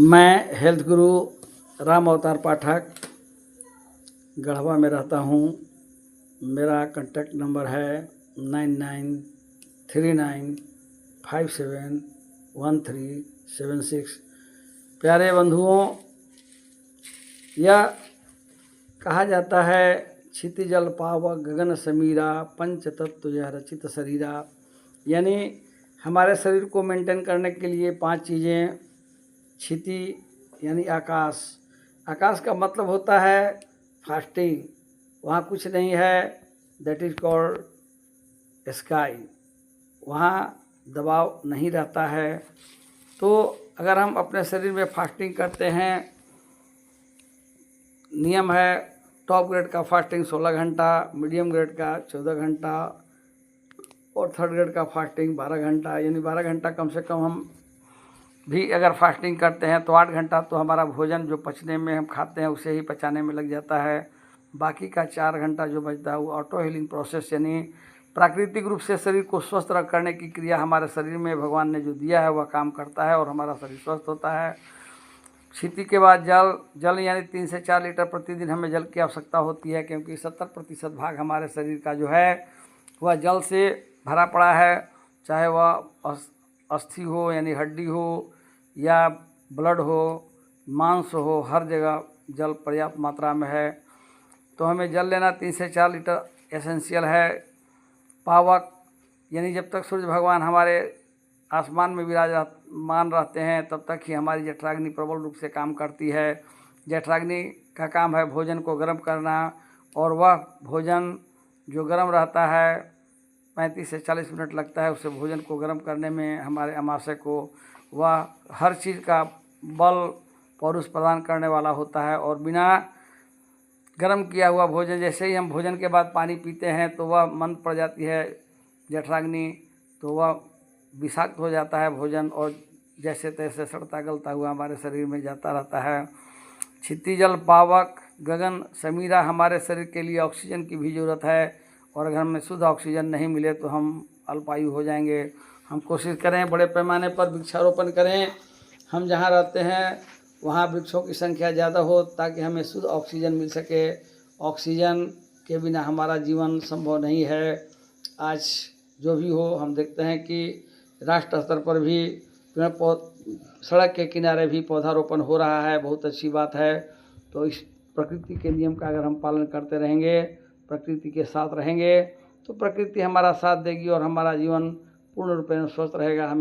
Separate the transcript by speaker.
Speaker 1: मैं हेल्थ गुरु राम अवतार पाठक गढ़वा में रहता हूँ। मेरा कॉन्टैक्ट नंबर है 9939571376। प्यारे बंधुओं, यह कहा जाता है क्षिति जल पावक गगन समीरा पंच तत्व यह रचित शरीरा, यानी हमारे शरीर को मेंटेन करने के लिए 5 चीज़ें। क्षिति यानी आकाश। आकाश का मतलब होता है फास्टिंग। वहाँ कुछ नहीं है, दैट इज़ कॉल्ड स्काई। वहाँ दबाव नहीं रहता है। तो अगर हम अपने शरीर में फास्टिंग करते हैं, नियम है टॉप ग्रेड का फास्टिंग 16 घंटा, मीडियम ग्रेड का 14 घंटा और थर्ड ग्रेड का फास्टिंग 12 घंटा, यानी 12 घंटा कम से कम हम भी अगर फास्टिंग करते हैं तो 8 घंटा तो हमारा भोजन जो पचने में हम खाते हैं उसे ही पचाने में लग जाता है। बाकी का 4 घंटा जो बचता है वो ऑटो हीलिंग प्रोसेस यानी प्राकृतिक रूप से शरीर को स्वस्थ करने की क्रिया हमारे शरीर में भगवान ने जो दिया है वह काम करता है और हमारा शरीर स्वस्थ होता है। क्षिति के बाद जल यानी 3 से 4 लीटर प्रतिदिन हमें जल की आवश्यकता होती है, क्योंकि 70% भाग हमारे शरीर का जो है वह जल से भरा पड़ा है। चाहे वह अस्थि हो यानी हड्डी हो या ब्लड हो, मांस हो, हर जगह जल पर्याप्त मात्रा में है। तो हमें जल लेना 3 से 4 लीटर एसेंशियल है। पावक यानी जब तक सूर्य भगवान हमारे आसमान में विराजमान रहते हैं तब तक ही हमारी जठराग्नि प्रबल रूप से काम करती है। जठराग्नि का काम है भोजन को गर्म करना, और वह भोजन जो गर्म रहता है 35 से 40 मिनट लगता है उसे भोजन को गर्म करने में हमारे अमाशय को। वह हर चीज़ का बल पौरुष प्रदान करने वाला होता है, और बिना गर्म किया हुआ भोजन, जैसे ही हम भोजन के बाद पानी पीते हैं तो वह मंद पड़ जाती है जठराग्नि, तो वह विषाक्त हो जाता है भोजन और जैसे तैसे सड़ता गलता हुआ हमारे शरीर में जाता रहता है। क्षिति जल पावक गगन समीरा हमारे शरीर के लिए ऑक्सीजन की भी ज़रूरत है, और अगर हमें शुद्ध ऑक्सीजन नहीं मिले तो हम अल्पायु हो जाएंगे। हम कोशिश करें बड़े पैमाने पर वृक्षारोपण करें। हम जहाँ रहते हैं वहाँ वृक्षों की संख्या ज़्यादा हो ताकि हमें शुद्ध ऑक्सीजन मिल सके। ऑक्सीजन के बिना हमारा जीवन संभव नहीं है। आज जो भी हो, हम देखते हैं कि राष्ट्र स्तर पर भी सड़क के किनारे भी पौधारोपण हो रहा है, बहुत अच्छी बात है। तो इस प्रकृति के नियम का अगर हम पालन करते रहेंगे, प्रकृति के साथ रहेंगे, तो प्रकृति हमारा साथ देगी और हमारा जीवन पूर्ण रूप में स्वस्थ रहेगा। हमें